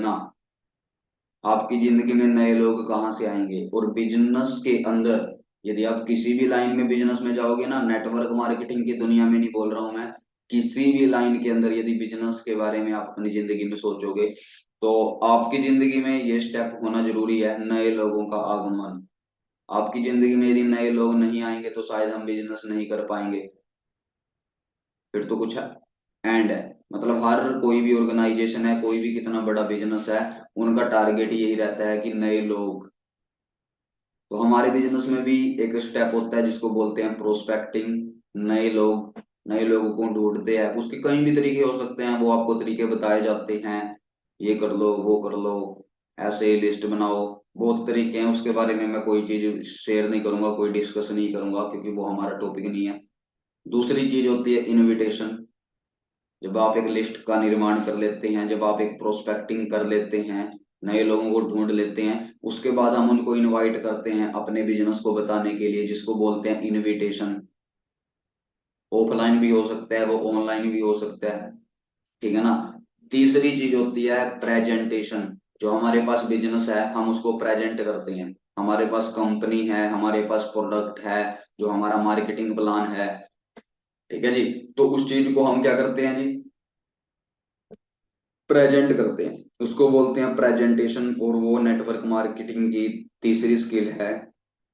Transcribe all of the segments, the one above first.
ना, आपकी जिंदगी में नए लोग कहाँ से आएंगे। और बिजनेस के अंदर यदि आप किसी भी लाइन में बिजनेस में जाओगे ना, नेटवर्क मार्केटिंग की दुनिया में नहीं बोल रहा हूं मैं, किसी भी लाइन के अंदर यदि बिजनेस के बारे में आप अपनी जिंदगी में सोचोगे, तो आपकी जिंदगी में ये स्टेप होना जरूरी है, नए लोगों का आगमन। आपकी जिंदगी में यदि नए लोग नहीं आएंगे तो शायद हम बिजनेस नहीं कर पाएंगे। फिर तो कुछ एंड है। मतलब हर कोई भी ऑर्गेनाइजेशन है, कोई भी कितना बड़ा बिजनेस है, उनका टारगेट यही रहता है कि नए लोग। तो हमारे बिजनेस में भी एक स्टेप होता है जिसको बोलते हैं प्रोस्पेक्टिंग। नए लोग, नए लोगों को ढूंढते हैं। उसके कई भी तरीके हो सकते हैं, वो आपको तरीके बताए जाते हैं, ये कर लो वो कर लो, ऐसे लिस्ट बनाओ। बहुत तरीके हैं, उसके बारे में मैं कोई चीज शेयर नहीं करूंगा, कोई डिस्कस नहीं करूंगा, क्योंकि वो हमारा टॉपिक नहीं है। दूसरी चीज होती है इनविटेशन। जब आप एक लिस्ट का निर्माण कर लेते हैं, जब आप एक प्रोस्पेक्टिंग कर लेते हैं, नए लोगों को ढूंढ लेते हैं, उसके बाद हम उनको इनवाइट करते हैं अपने बिजनेस को बताने के लिए, जिसको बोलते हैं इनविटेशन। ऑफलाइन भी हो सकता है, वो ऑनलाइन भी हो सकता है, ठीक है ना। तीसरी चीज होती है प्रेजेंटेशन। जो हमारे पास बिजनेस है हम उसको प्रेजेंट करते हैं। हमारे पास कंपनी है, हमारे पास प्रोडक्ट है, जो हमारा मार्केटिंग प्लान है, ठीक है जी। तो उस चीज को हम क्या करते हैं जी, प्रेजेंट करते हैं, उसको बोलते हैं प्रेजेंटेशन। और वो नेटवर्क मार्केटिंग की तीसरी स्किल है।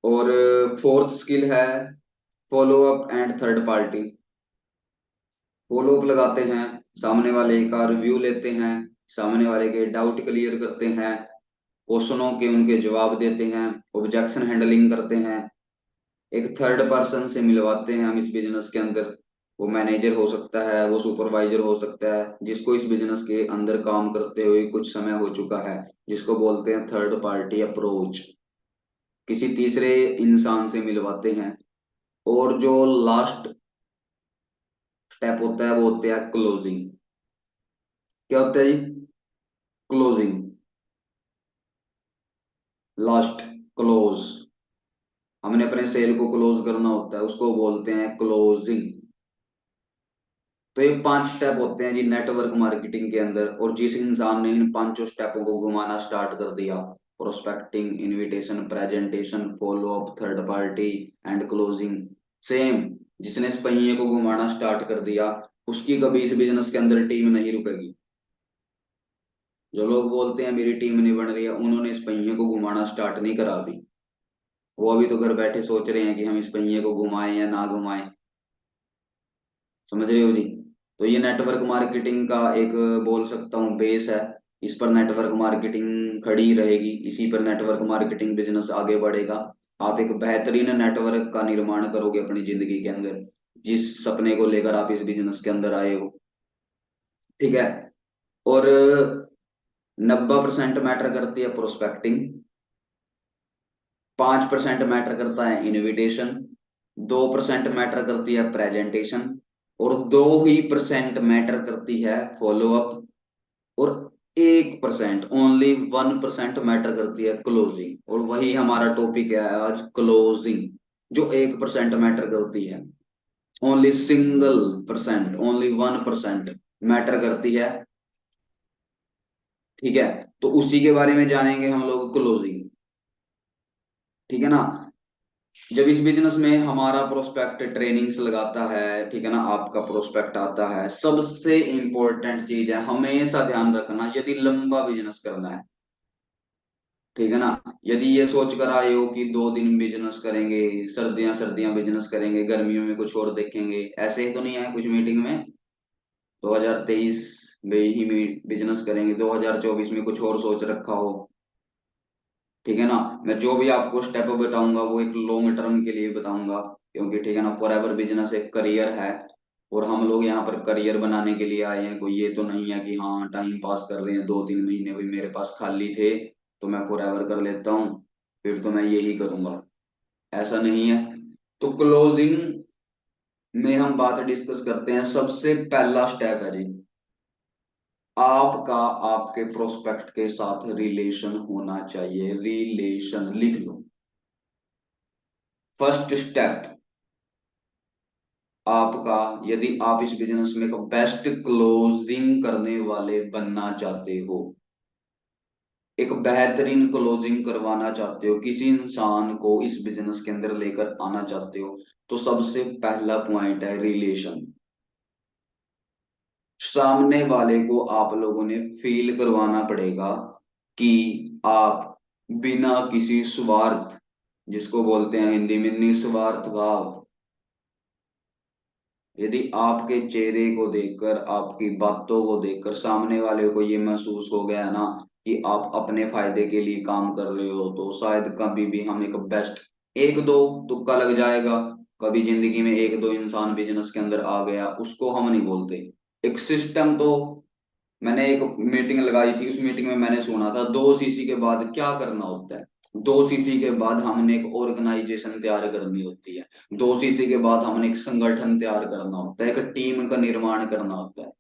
और फोर्थ स्किल है follow up and third party. Follow up लगाते हैं, सामने वाले का रिव्यू लेते हैं, सामने वाले के डाउट क्लियर करते हैं, क्वेश्चनों के उनके जवाब देते हैं, ऑब्जेक्शन हैंडलिंग करते हैं। एक थर्ड पर्सन से मिलवाते हैं हम इस बिजनेस के अंदर। वो मैनेजर हो सकता है, वो सुपरवाइजर हो सकता है, जिसको इस बिजनेस के अंदर काम करते हुए कुछ समय हो चुका है, जिसको बोलते हैं थर्ड पार्टी अप्रोच। किसी तीसरे इंसान से मिलवाते हैं। और जो लास्ट स्टेप होता है वो होता है क्लोजिंग। क्या होता है जी, क्लोजिंग, लास्ट क्लोज। हमने अपने सेल को क्लोज करना होता है, उसको बोलते हैं क्लोजिंग। तो ये 5 स्टेप होते हैं जी नेटवर्क मार्केटिंग के अंदर। और जिस इंसान ने इन पांचों स्टेपों को घुमाना स्टार्ट कर दिया, prospecting, invitation, presentation, follow up, third party and closing, same, जिसने इस पहिए को घुमाना स्टार्ट कर दिया, उसकी कभी इस बिजनेस के अंदर टीम नहीं रुकेगी। जो लोग बोलते हैं मेरी टीम नहीं बन रही है, उन्होंने इस पहिए को घुमाना स्टार्ट नहीं करा अभी। वो अभी तो घर बैठे सोच रहे हैं कि हम इस पहिए को घुमाएं या ना घुमाएं। समझ रहे हो जी। तो ये नेटवर्क मार्केटिंग का एक, बोल सकता हूँ, बेस है। इस पर नेटवर्क मार्केटिंग खड़ी रहेगी, इसी पर नेटवर्क मार्केटिंग बिजनेस आगे बढ़ेगा। आप एक बेहतरीन नेटवर्क का निर्माण करोगे अपनी जिंदगी के अंदर, जिस सपने को लेकर आप इस बिजनेस के अंदर आए हो, ठीक है। और 90% मैटर करती है प्रोस्पेक्टिंग, 5% मैटर करता है इनविटेशन, 2% मैटर करती है प्रेजेंटेशन, और 2% मैटर करती है फॉलो अप, और 1%, ओनली 1% मैटर करती है क्लोजिंग। और वही हमारा टॉपिक है आज, क्लोजिंग, जो 1% मैटर करती है। Only single percent, only 1% matter करती है, ठीक है। तो उसी के बारे में जानेंगे हम लोग, क्लोजिंग, ठीक है ना। जब इस बिजनेस में हमारा प्रोस्पेक्ट ट्रेनिंग्स लगाता है, ठीक है ना, आपका प्रोस्पेक्ट आता है, सबसे इंपॉर्टेंट चीज है, हमेशा ध्यान रखना, यदि लंबा बिजनेस करना है, ठीक है ना। यदि ये सोच कर आए हो कि 2 दिन बिजनेस करेंगे, सर्दियां सर्दियां बिजनेस करेंगे, गर्मियों में कुछ और देखेंगे, ऐसे ही तो नहीं है कुछ मीटिंग में। 2023 में ही बिजनेस करेंगे, 2024 में कुछ और सोच रखा हो, ठीक है ना। मैं जो भी आपको स्टेप बताऊंगा वो एक लॉन्ग टर्म के लिए बताऊंगा, क्योंकि ठीक है ना, फॉर एवर बिजनेस एक करियर है। और हम लोग यहाँ पर करियर बनाने के लिए आए हैं, कोई ये तो नहीं है कि हाँ टाइम पास कर रहे हैं, 2-3 महीने भी मेरे पास खाली थे तो मैं फॉर एवर कर लेता हूँ, फिर तो मैं यही करूंगा, ऐसा नहीं है। तो क्लोजिंग में हम बात डिस्कस करते हैं। सबसे पहला स्टेप है जी, आपका आपके प्रोस्पेक्ट के साथ रिलेशन होना चाहिए। रिलेशन लिख लो, फर्स्ट स्टेप आपका। यदि आप इस बिजनेस में बेस्ट क्लोजिंग करने वाले बनना चाहते हो, एक बेहतरीन क्लोजिंग करवाना चाहते हो, किसी इंसान को इस बिजनेस के अंदर लेकर आना चाहते हो, तो सबसे पहला पॉइंट है रिलेशन। सामने वाले को आप लोगों ने फील करवाना पड़ेगा कि आप बिना किसी स्वार्थ, जिसको बोलते हैं हिंदी में निस्वार्थ भाव, यदि आपके चेहरे को देखकर, आपकी बातों को देखकर सामने वाले को ये महसूस हो गया ना कि आप अपने फायदे के लिए काम कर रहे हो, तो शायद कभी भी हम एक बेस्ट, एक दो तुक्का लग जाएगा, कभी जिंदगी में एक दो इंसान बिजनेस के अंदर आ गया, उसको हम नहीं बोलते। एक सिस्टम तो, मैंने एक मीटिंग लगाई थी, उस मीटिंग में मैंने सुना था 2 सीसी के बाद क्या करना होता है। 2 सीसी के बाद हमने एक ऑर्गेनाइजेशन तैयार करनी होती है। 2 सीसी के बाद हमने एक संगठन तैयार करना होता है, एक टीम का निर्माण करना होता है।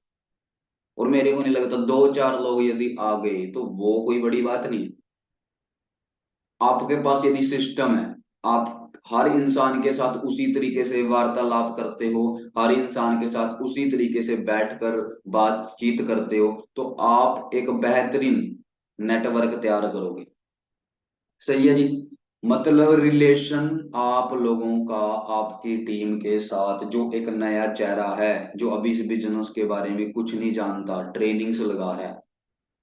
और मेरे को नहीं लगता 2 4 लोग यदि आ गए तो वो कोई बड़ी बात नहीं है। आपके पास यदि सिस्टम है, आप हर इंसान के साथ उसी तरीके से वार्तालाप करते हो, हर इंसान के साथ उसी तरीके से बैठकर बातचीत करते हो, तो आप एक बेहतरीन नेटवर्क तैयार करोगे। सही है जी। मतलब रिलेशन आप लोगों का, आपकी टीम के साथ, जो एक नया चेहरा है, जो अभी इस बिजनेस के बारे में कुछ नहीं जानता, ट्रेनिंग्स लगा रहा है,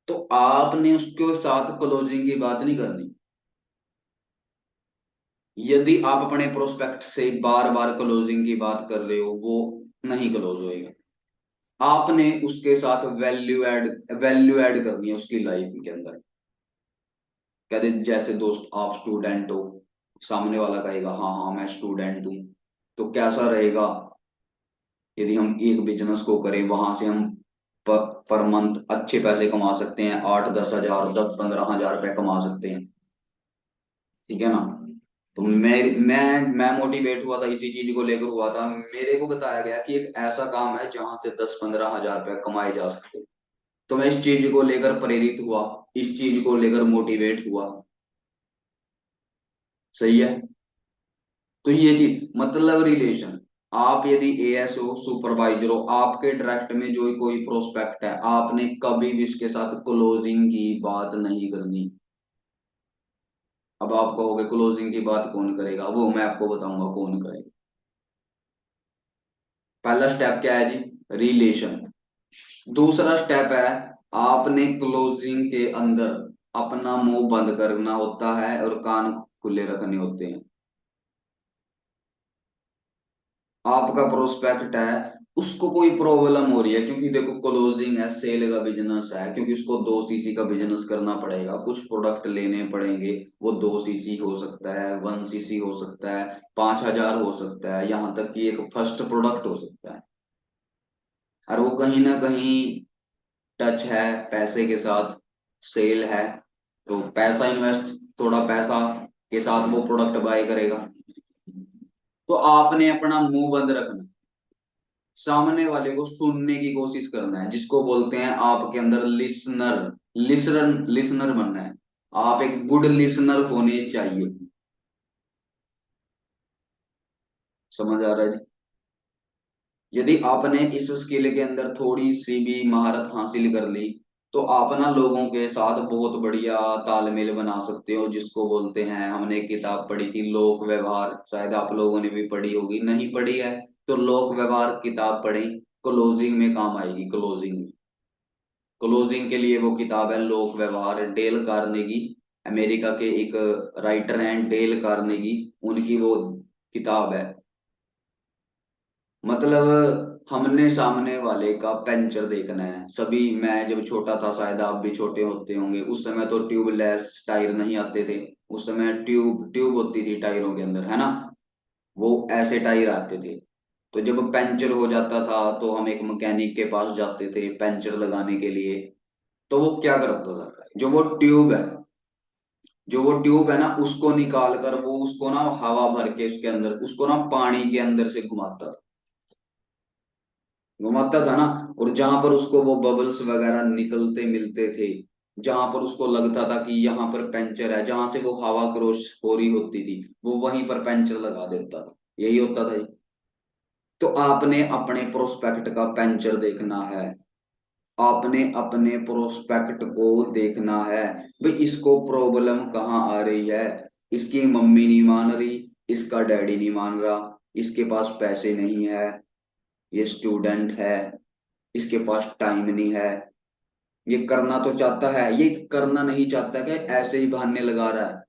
तो आपने उसके साथ क्लोजिंग की बात नहीं करनी। यदि आप अपने प्रोस्पेक्ट से बार बार क्लोजिंग की बात कर रहे हो, वो नहीं क्लोज होएगा। आपने उसके साथ वैल्यू ऐड करनी है उसकी लाइफ के अंदर। कहते जैसे दोस्त, आप स्टूडेंट हो, सामने वाला कहेगा हाँ हाँ मैं स्टूडेंट हूँ, तो कैसा रहेगा यदि हम एक बिजनेस को करें, वहां से हम पर मंथ अच्छे पैसे कमा सकते हैं, 8 10 हजार, 10 15 हजार रुपए कमा सकते हैं। ठीक है ना। तो मैं मोटिवेट हुआ था, इसी चीज को लेकर हुआ था, मेरे को बताया गया कि एक ऐसा काम है जहां से 10 15 हजार रुपए कमाए जा सकते हैं। तो मैं इस चीज को लेकर प्रेरित हुआ, इस चीज को लेकर मोटिवेट हुआ। सही है। तो ये चीज मतलब रिलेशन, आप यदि एएस हो, सुपरवाइजर हो, आपके डायरेक्ट में जो कोई प्रोस्पेक्ट है, आपने कभी भी इसके साथ क्लोजिंग की बात नहीं करनी। अब आप कहोगे क्लोजिंग की बात कौन करेगा, वो मैं आपको बताऊंगा कौन करेगा। पहला स्टेप क्या है जी, रिलेशन। दूसरा स्टेप है, आपने क्लोजिंग के अंदर अपना मुंह बंद करना होता है और कान खुले रखने होते हैं। आपका प्रोस्पेक्ट है, उसको कोई प्रॉब्लम हो रही है, क्योंकि देखो क्लोजिंग है, सेल का बिजनेस है, क्योंकि उसको 2 सीसी का बिजनेस करना पड़ेगा, कुछ प्रोडक्ट लेने पड़ेंगे। वो 2 सीसी हो सकता है, 1 सीसी हो सकता है, 5 हजार हो सकता है, यहाँ तक कि एक फर्स्ट प्रोडक्ट हो सकता है। और वो कहीं ना कहीं टच है पैसे के साथ, सेल है, तो पैसा इन्वेस्ट, थोड़ा पैसा के साथ वो प्रोडक्ट बाय करेगा। तो आपने अपना मुंह बंद रखना, सामने वाले को सुनने की कोशिश करना है, जिसको बोलते हैं आपके अंदर लिसनर, लिसनर बनना है। आप एक गुड लिसनर होने चाहिए। समझ आ रहा है जी। यदि आपने इस स्किल के अंदर थोड़ी सी भी महारत हासिल कर ली, तो आप ना लोगों के साथ बहुत बढ़िया तालमेल बना सकते हो, जिसको बोलते हैं, हमने एक किताब पढ़ी थी लोक व्यवहार, शायद आप लोगों ने भी पढ़ी होगी, नहीं पढ़ी है तो लोक व्यवहार किताब पढ़ें, क्लोजिंग में काम आएगी। क्लोजिंग, क्लोजिंग के लिए वो किताब है लोक व्यवहार, डेल कार्नेगी, अमेरिका के एक राइटर हैं डेल कार्नेगी, उनकी वो किताब है। मतलब हमने सामने वाले का पंचर देखना है सभी। मैं जब छोटा था, शायद आप भी छोटे होते होंगे, उस समय तो ट्यूबलेस टायर नहीं आते थे, उस समय ट्यूब ट्यूब होती थी टायरों के अंदर, है ना। वो ऐसे टायर आते थे। तो जब पंचर हो जाता था तो हम एक मैकेनिक के पास जाते थे पंचर लगाने के लिए। तो वो क्या करता था, जो वो ट्यूब है ना, उसको निकाल कर वो उसको ना हवा भर के उसके अंदर, उसको ना पानी के अंदर से घुमाता था ना। और जहां पर उसको वो बबल्स वगैरह निकलते मिलते थे, जहां पर उसको लगता था कि यहाँ पर पंचर है, जहां से वो हवा क्रॉस हो रही होती थी, वो वहीं पर पंचर लगा देता था। यही होता था। तो आपने अपने प्रोस्पेक्ट का पंचर देखना है, आपने अपने प्रोस्पेक्ट को देखना है। भाई इसको प्रॉब्लम कहाँ आ रही है? इसकी मम्मी नहीं मान रही, इसका डैडी नहीं मान रहा, इसके पास पैसे नहीं है, ये स्टूडेंट है, इसके पास टाइम नहीं है। ये करना तो चाहता है, ये करना नहीं चाहता कि ऐसे ही बहाने लगा रहा है।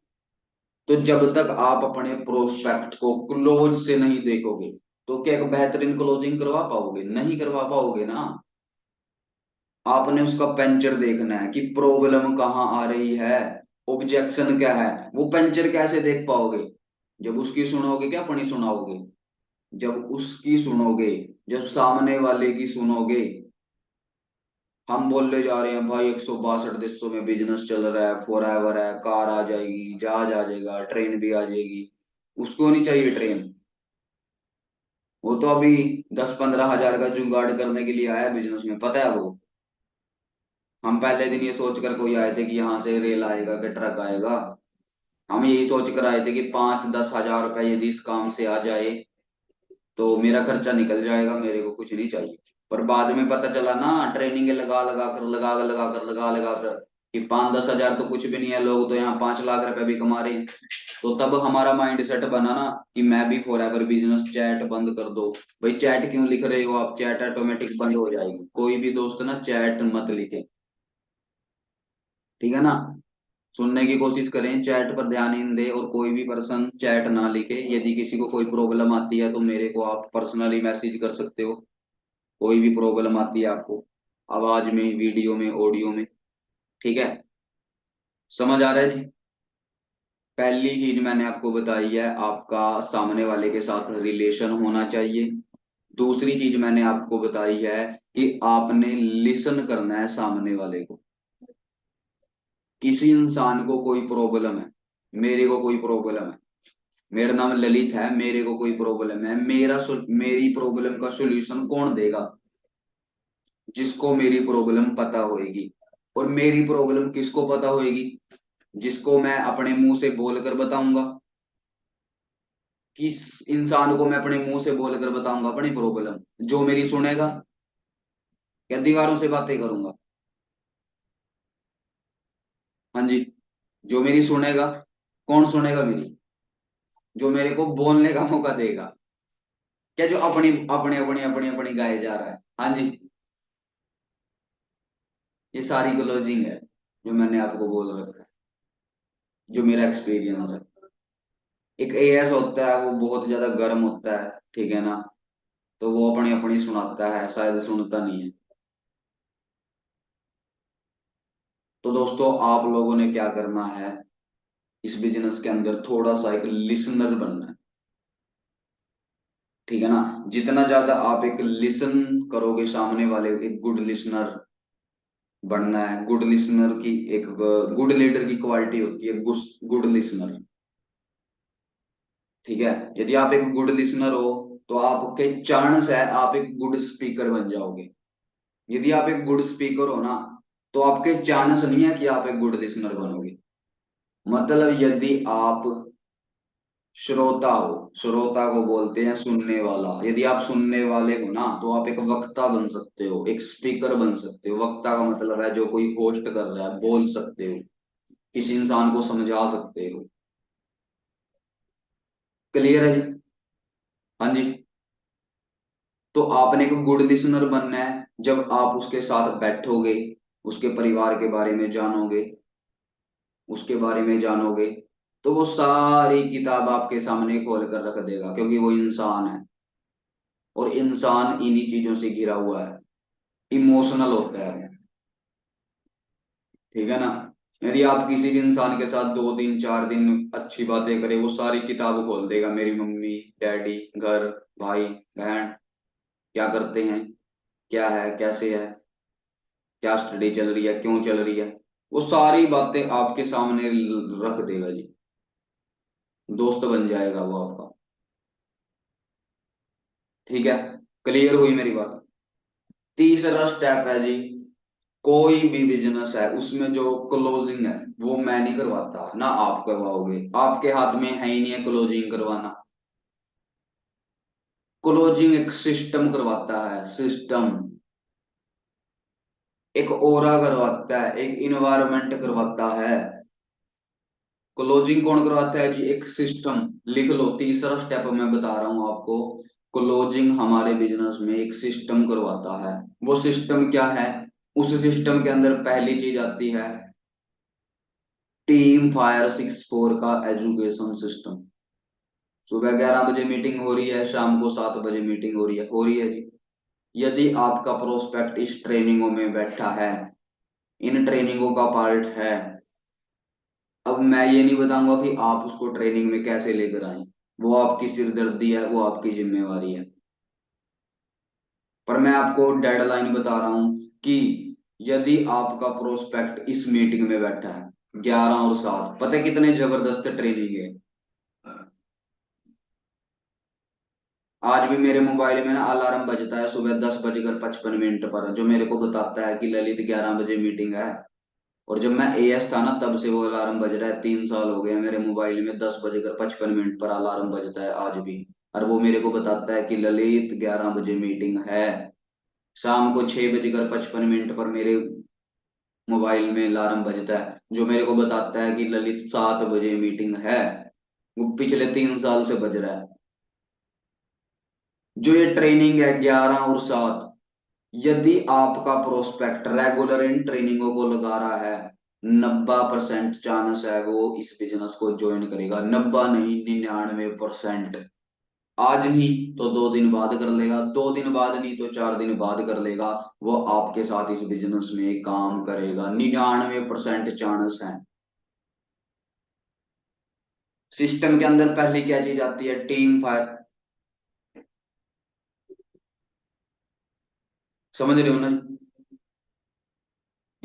तो जब तक आप अपने प्रोस्पेक्ट को क्लोज से नहीं देखोगे, तो क्या एक बेहतरीन क्लोजिंग करवा पाओगे? नहीं करवा पाओगे ना। आपने उसका पंचर देखना है कि प्रॉब्लम कहाँ आ रही है, ऑब्जेक्शन क्या है। वो पंचर कैसे देख पाओगे? जब उसकी सुनोगे क्या अपनी सुनाओगे? जब उसकी सुनोगे, जब सामने वाले की सुनोगे। हम बोलने जा रहे हैं भाई 162 देशों में बिजनेस चल रहा है, फॉरएवर है, कार आ जाएगी, जहाज आ जाएगा, ट्रेन भी आ जाएगी। उसको नहीं चाहिए ट्रेन। वो तो अभी 10-15 हजार का जुगाड़ करने के लिए आया बिजनेस में, पता है वो। हम पहले दिन ये सोच कर कोई आए थे कि यहाँ से रेल आएगा कि ट्रक आएगा। हम यही सोच कर आए थे कि 5-10 हजार रुपए यदि इस काम से आ जाए तो मेरा खर्चा निकल जाएगा, मेरे को कुछ नहीं चाहिए। पर बाद में पता चला ना, ट्रेनिंग लगा लगा कर कि 5-10 हजार तो कुछ भी नहीं है, लोग तो यहाँ 5 लाख रुपए भी कमा रहे हैं। तो तब हमारा माइंड सेट बना ना कि मैं भी फॉरएवर बिजनेस, चैट बंद कर दो। भाई चैट क्यों लिख रहे हो आप? चैट ऑटोमेटिक बंद हो जाएगी। कोई भी दोस्त ना चैट मत लिखे, ठीक है ना। सुनने की कोशिश करें, चैट पर ध्यान ही न दे, और कोई भी पर्सन चैट ना लिखे। यदि किसी को कोई प्रॉब्लम आती है तो मेरे को आप पर्सनली मैसेज कर सकते हो। कोई भी प्रॉब्लम आती है आपको, आवाज में, वीडियो में, ऑडियो में, ठीक है। समझ आ रहा है जी? पहली चीज मैंने आपको बताई है, आपका सामने वाले के साथ रिलेशन होना चाहिए। दूसरी चीज मैंने आपको बताई है कि आपने लिसन करना है सामने वाले को। किसी इंसान को कोई प्रॉब्लम है, मेरे को कोई प्रॉब्लम है, मेरा नाम ललित है, मेरे को कोई प्रॉब्लम है, मेरी प्रॉब्लम का सॉल्यूशन कौन देगा? जिसको मेरी प्रॉब्लम पता होएगी। और मेरी प्रॉब्लम किसको पता होएगी? जिसको मैं अपने मुंह से बोलकर बताऊंगा। किस इंसान को मैं अपने मुंह से बोलकर बताऊंगा अपनी प्रॉब्लम? जो मेरी सुनेगा, या दीवारों से बातें करूंगा? हाँ जी, जो मेरी सुनेगा। कौन सुनेगा मेरी? जो मेरे को बोलने का मौका देगा। क्या जो अपनी अपनी अपनी अपनी अपनी गाए जा रहा है? हाँ जी। ये सारी क्लोजिंग है जो मैंने आपको बोल रखा है, जो मेरा एक्सपीरियंस है। एक एएस होता है, वो बहुत ज्यादा गर्म होता है, ठीक है ना। तो वो अपनी अपनी सुनाता है, शायद सुनता नहीं है। तो दोस्तों, आप लोगों ने क्या करना है, इस बिजनेस के अंदर थोड़ा सा एक लिसनर बनना है, ठीक है ना। जितना ज्यादा आप एक लिसन करोगे सामने वाले, एक गुड लिसनर बनना है। गुड लिसनर की एक, गुड लीडर की क्वालिटी होती है गुड लिसनर, ठीक है। यदि आप एक गुड लिसनर हो तो आपके चांस है आप एक गुड स्पीकर बन जाओगे। यदि आप एक गुड स्पीकर हो ना, तो आपके चांस नहीं है कि आप एक गुड लिसनर बनोगे। मतलब यदि आप श्रोता हो, श्रोता को बोलते हैं सुनने वाला। यदि आप सुनने वाले हो ना, तो आप एक वक्ता बन सकते हो, एक स्पीकर बन सकते हो। वक्ता का मतलब है जो कोई होस्ट कर रहा है, बोल सकते हो, किसी इंसान को समझा सकते हो। क्लियर है जी? हाँ जी। तो आपने एक गुड लिसनर बनना है। जब आप उसके साथ बैठोगे, उसके परिवार के बारे में जानोगे, उसके बारे में जानोगे, तो वो सारी किताब आपके सामने खोल कर रख देगा, क्योंकि वो इंसान है। और इंसान इन्हीं चीजों से घिरा हुआ है, इमोशनल होता है, ठीक है ना। यदि आप किसी भी इंसान के साथ 2 दिन 4 दिन अच्छी बातें करें, वो सारी किताब खोल देगा। मेरी मम्मी, डैडी, घर, भाई, बहन क्या करते हैं, क्या है, कैसे है, क्या स्टडी चल रही है, क्यों चल रही है, वो सारी बातें आपके सामने रख देगा जी। दोस्त बन जाएगा वो आपका, ठीक है। क्लियर हुई मेरी बात? तीसरा स्टेप है जी, कोई भी बिजनेस है उसमें जो क्लोजिंग है वो मैं नहीं करवाता ना, आप करवाओगे। आपके हाथ में है ही नहीं है क्लोजिंग करवाना। क्लोजिंग एक सिस्टम करवाता है, सिस्टम। एक ओरा करवाता है, एक इन्वायरमेंट करवाता है। क्लोजिंग कौन करवाता है जी? एक सिस्टम। लिख लो, तीसरा स्टेप मैं बता रहा हूं आपको। क्लोजिंग हमारे बिजनेस में एक सिस्टम करवाता है। वो सिस्टम क्या है? उस सिस्टम के अंदर पहली चीज आती है टीम फायर 64 का एजुकेशन सिस्टम। सुबह 11 बजे मीटिंग हो रही है, शाम को 7 बजे मीटिंग हो रही है जी। यदि आपका प्रोस्पेक्ट इस ट्रेनिंगों में बैठा है, इन ट्रेनिंगों का पार्ट है, अब मैं ये नहीं बताऊंगा कि आप उसको ट्रेनिंग में कैसे लेकर आए। वो आपकी सिरदर्दी है, वो आपकी जिम्मेवारी है। पर मैं आपको डेडलाइन बता रहा हूं कि यदि आपका प्रोस्पेक्ट इस मीटिंग में बैठा है 11 और 7, पता है कितने जबरदस्त ट्रेनिंग है। आज भी मेरे मोबाइल में ना अलार्म बजता है सुबह 10:55 पर, जो मेरे को बताता है कि ललित 11 बजे मीटिंग है। और जब मैं एएस था ना, तब से वो अलार्म बज रहा है। 3 साल हो गए हैं मेरे मोबाइल में 10:55 पर अलार्म बजता है आज भी। और वो मेरे को बताता है कि ललित 11 बजे मीटिंग है। शाम को 6:55 पर मेरे मोबाइल में अलार्म बजता है, जो मेरे को बताता है कि ललित 7 बजे मीटिंग है। वो पिछले 3 साल से बज रहा है। जो ये ट्रेनिंग है 11 और 7, यदि आपका प्रोस्पेक्ट रेगुलर इन ट्रेनिंगों को लगा रहा है, 90% चांस है वो इस बिजनेस को ज्वाइन करेगा। 90 नहीं, 99%। आज नहीं तो 2 दिन बाद कर लेगा, 2 दिन बाद नहीं तो 4 दिन बाद कर लेगा। वो आपके साथ इस बिजनेस में काम करेगा, 99% चांस है। सिस्टम के अंदर पहली क्या चीज आती है? Team fire. समझ रहे हो ना?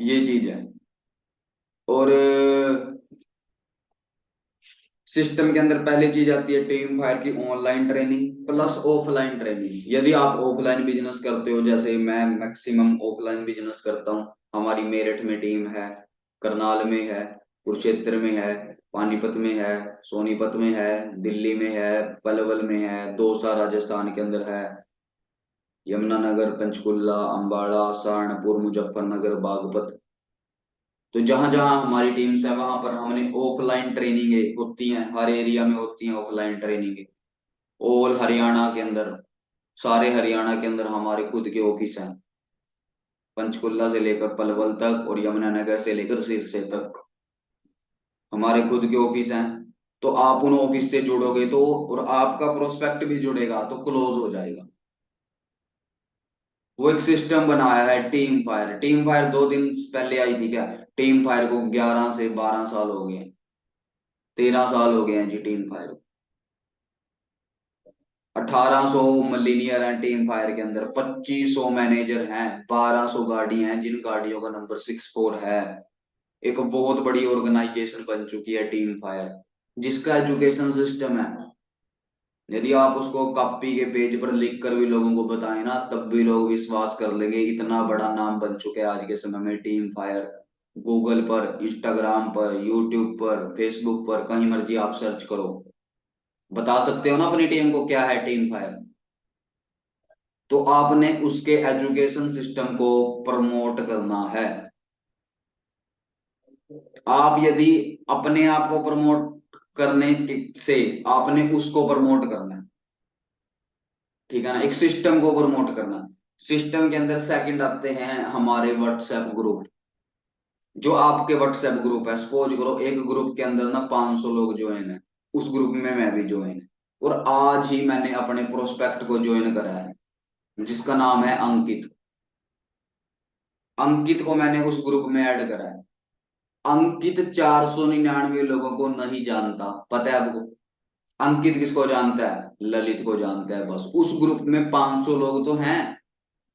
ये चीज है। और सिस्टम के अंदर पहली चीज आती है टीम फायर की online training plus offline training. यदि आप ऑफलाइन बिजनेस करते हो, जैसे मैं मैक्सिमम ऑफलाइन बिजनेस करता हूँ। हमारी मेरठ में टीम है, करनाल में है, कुरुक्षेत्र में है, पानीपत में है, सोनीपत में है, दिल्ली में है, पलवल में है, दौसा राजस्थान के अंदर है, यमुनानगर, पंचकुला, अंबाला, सहारनपुर, मुजफ्फरनगर, बागपत। तो जहां जहां हमारी टीम्स है, वहां पर हमने ऑफलाइन ट्रेनिंग होती हैं, हर एरिया में होती हैं ऑफलाइन ट्रेनिंग। ऑल हरियाणा के अंदर, सारे हरियाणा के अंदर हमारे खुद के ऑफिस हैं। पंचकुला से लेकर पलवल तक और यमुनानगर से लेकर सिरसा तक हमारे खुद के ऑफिस हैं। तो आप उन ऑफिस से जुड़ोगे तो, और आपका प्रोस्पेक्ट भी जुड़ेगा तो क्लोज हो जाएगा। वो एक सिस्टम बनाया है टीम फायर। टीम फायर 2 दिन पहले आई थी क्या? टीम फायर को 11 से 12 साल हो गए, 13 साल हो गए हैं जी टीम फायर। 1800 मिलीनियर हैं टीम फायर के अंदर, 2500 मैनेजर हैं, 1200 गाड़ी हैं जिन गाड़ियों का नंबर 64 है। एक बहुत बड़ी ऑर्गेनाइजेशन बन चुकी है टीम फायर, जिसका एजुकेशन सिस्टम है। यदि आप उसको कॉपी के पेज पर लिख कर भी लोगों को बताएं ना, तब भी लोग विश्वास कर लेंगे। इतना बड़ा नाम बन चुका है आज के समय में टीम फायर। गूगल पर, इंस्टाग्राम पर, यूट्यूब पर, फेसबुक पर, कहीं मर्जी आप सर्च करो, बता सकते हो ना अपनी टीम को क्या है टीम फायर। तो आपने उसके एजुकेशन सिस्टम को प्रमोट करना है। आप यदि अपने आप को प्रमोट करने से, आपने उसको प्रमोट करना है। ठीक है ना? एक सिस्टम को प्रमोट करना है। सिस्टम के अंदर सेकंड आते हैं हमारे व्हाट्सएप ग्रुप। जो आपके व्हाट्सएप ग्रुप है, सपोज करो एक ग्रुप के अंदर ना 500 लोग ज्वाइन है, उस ग्रुप में मैं भी ज्वाइन है। और आज ही मैंने अपने प्रोस्पेक्ट को ज्वाइन करा है, जिसका नाम है अंकित। अंकित को मैंने उस ग्रुप में ऐड करा है। अंकित 499 लोगों को नहीं जानता, पता है आपको? अंकित किसको जानता है? ललित को जानता है बस। उस ग्रुप में 500 लोग तो हैं,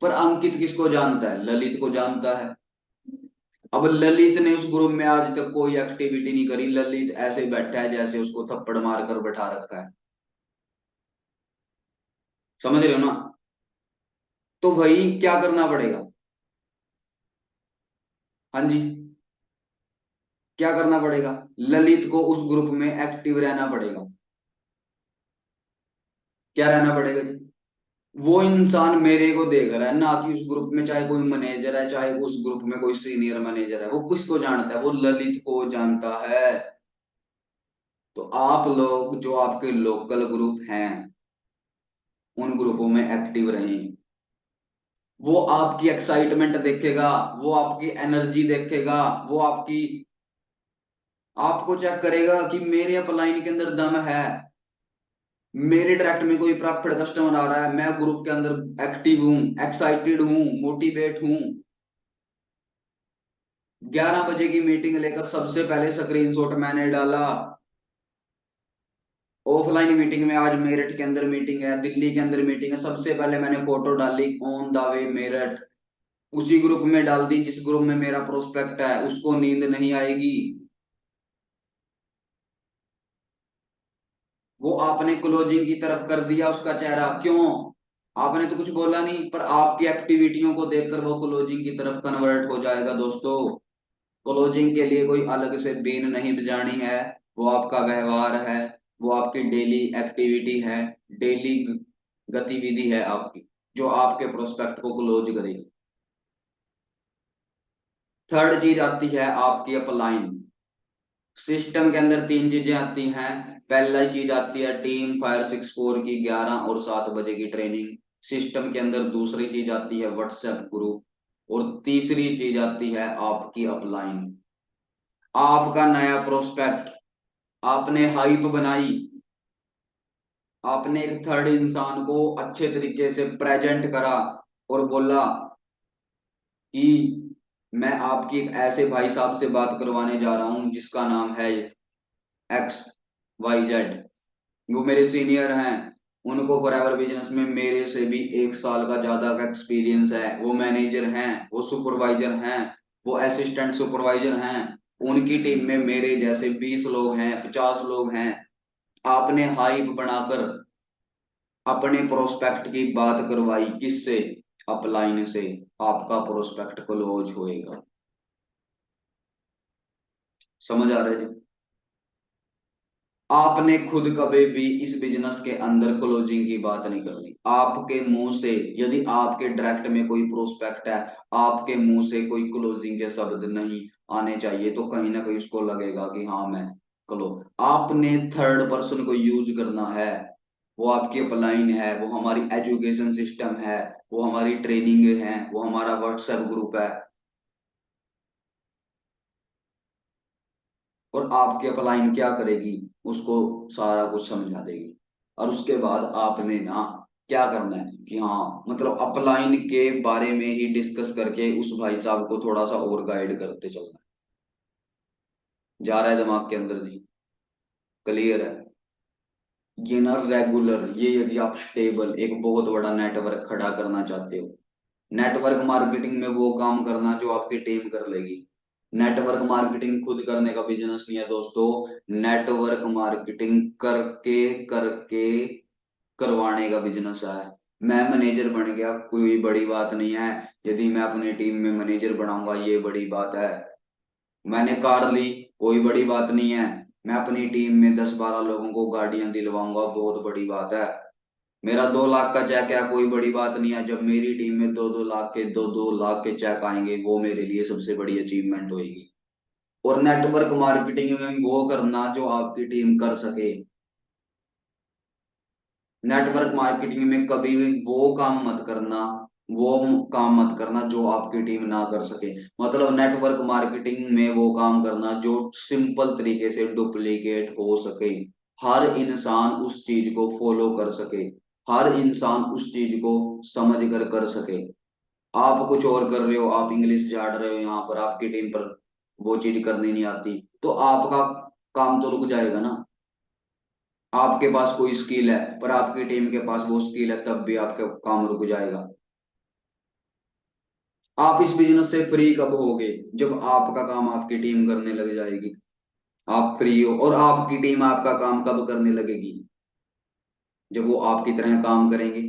पर अंकित किसको जानता है? ललित को जानता है। अब ललित ने उस ग्रुप में आज तक कोई एक्टिविटी नहीं करी। ललित ऐसे बैठा है जैसे उसको थप्पड़ मार कर बैठा रखा है। समझ रहे हो ना? तो भाई क्या करना पड़ेगा? हाँ जी, क्या करना पड़ेगा? ललित को उस ग्रुप में एक्टिव रहना पड़ेगा। क्या रहना पड़ेगा जी? वो इंसान मेरे को देख रहा है, ना कि उस ग्रुप में चाहे कोई मैनेजर है, चाहे उस ग्रुप में कोई सीनियर मैनेजर है। वो किसको जानता है? वो ललित को जानता है। तो आप लोग जो आपके लोकल ग्रुप हैं, उन ग्रुपों में एक्टिव रहें। वो आपकी एक्साइटमेंट देखेगा, वो आपकी एनर्जी देखेगा, वो आपकी आपको चेक करेगा कि मेरे अपलाइन के अंदर दम है। मेरे डायरेक्ट में कोई प्रॉफिट कस्टमर आ रहा है, मैं ग्रुप के अंदर एक्टिव हूँ, एक्साइटेड हूँ, मोटिवेट हूँ। 11 बजे की मीटिंग लेकर सबसे पहले स्क्रीनशॉट मैंने डाला। ऑफलाइन मीटिंग में आज मेरठ के अंदर मीटिंग है, दिल्ली के अंदर मीटिंग है, सबसे पहले मैंने फोटो डाली ऑन द वे मेरठ। उसी ग्रुप में डाल दी जिस ग्रुप में मेरा प्रोस्पेक्ट है, उसको नींद नहीं आएगी। वो आपने क्लोजिंग की तरफ कर दिया उसका चेहरा, क्यों? आपने तो कुछ बोला नहीं, पर आपकी एक्टिविटियों को देखकर वो क्लोजिंग की तरफ कन्वर्ट हो जाएगा दोस्तों। क्लोजिंग के लिए कोई अलग से बीन नहीं बजानी है। वो आपका व्यवहार है, वो आपकी डेली एक्टिविटी है, डेली गतिविधि है आपकी, जो आपके प्रोस्पेक्ट को क्लोज करेगी। थर्ड चीज आती है आपकी अपलाइन। सिस्टम के अंदर तीन चीजें आती हैं। पहला चीज आती है टीम फायर 64 की 11 और 7 बजे की ट्रेनिंग। सिस्टम के अंदर दूसरी चीज आती है व्हाट्सएप ग्रुप। और तीसरी चीज आती है आपकी अपलाइन। आपका नया प्रोस्पेक्ट, आपने हाइप बनाई, आपने एक थर्ड इंसान को अच्छे तरीके से प्रेजेंट करा और बोला कि मैं आपकी एक ऐसे भाई साहब से बात करवाने जा रहा हूं जिसका नाम है XYZ। वो मेरे सीनियर हैं, उनको फॉरएवर बिजनेस में मेरे से भी 1 साल का ज्यादा का एक्सपीरियंस है। वो मैनेजर हैं, वो सुपरवाइजर हैं, वो असिस्टेंट सुपरवाइजर हैं। उनकी टीम में मेरे जैसे 20 लोग हैं, 50 लोग हैं। आपने हाइप बनाकर अपने प्रोस्पेक्ट की बात करवाई, किससे? अपलाइन से। आपका प्रोस्पेक्ट क्लोज होएगा। समझ आ रहा है जी? आपने खुद कभी भी इस बिजनेस के अंदर क्लोजिंग की बात नहीं करनी आपके मुंह से। यदि आपके डायरेक्ट में कोई प्रोस्पेक्ट है, आपके मुंह से कोई क्लोजिंग के शब्द नहीं आने चाहिए, तो कहीं ना कहीं उसको लगेगा कि हाँ मैं क्लो आपने थर्ड पर्सन को यूज करना है। वो आपकी अपलाइन है, वो हमारी एजुकेशन सिस्टम है, वो हमारी ट्रेनिंग है, वो हमारा व्हाट्सएप ग्रुप है। और आपकी अपलाइन क्या करेगी? उसको सारा कुछ समझा देगी। और उसके बाद आपने ना क्या करना है कि हाँ, मतलब अपलाइन के बारे में ही डिस्कस करके उस भाई साहब को थोड़ा सा और गाइड करते चलना है। जा रहा है दिमाग के अंदर जी? क्लियर है? ये ना रेगुलर, ये यदि आप स्टेबल एक बहुत बड़ा नेटवर्क खड़ा करना चाहते हो। नेटवर्क मार्केटिंग में वो काम करना जो आपकी टीम कर लेगी। नेटवर्क मार्केटिंग खुद करने का बिजनेस नहीं है दोस्तों। नेटवर्क मार्केटिंग करके करके करवाने का बिजनेस है। मैं मैनेजर बन गया कोई बड़ी बात नहीं है, यदि मैं अपनी टीम में मैनेजर बनाऊंगा ये बड़ी बात है। मैंने कार ली, कोई बड़ी बात नहीं है। मैं अपनी टीम में 10-12 लोगों को गाड़ियां दिलवाऊंगा, बहुत बड़ी बात है। मेरा 2 लाख का चेक है, कोई बड़ी बात नहीं है। जब मेरी टीम में 2-2 लाख के 2-2 लाख के चेक आएंगे, वो मेरे लिए सबसे बड़ी अचीवमेंट होगी। और नेटवर्क मार्केटिंग में वो करना जो आपकी टीम कर सके। नेटवर्क मार्केटिंग में कभी भी वो काम मत करना जो आपकी टीम ना कर सके। मतलब नेटवर्क मार्केटिंग में वो काम करना जो सिंपल तरीके से डुप्लीकेट हो सके। हर इंसान उस चीज को फॉलो कर सके, हर इंसान उस चीज को समझ कर सके। आप कुछ और कर रहे हो, आप इंग्लिश झाड़ रहे हो, यहाँ पर आपकी टीम पर वो चीज करनी नहीं आती, तो आपका काम तो रुक जाएगा ना। आपके पास कोई स्किल है पर आपकी टीम के पास वो स्किल है, तब भी आपका काम रुक जाएगा। आप इस बिजनेस से फ्री कब होगे? जब आपका काम आपकी टीम करने लग जाएगी। आप फ्री हो और आपकी टीम आपका काम कब करने लगेगी? जब वो आपकी तरह काम करेंगे,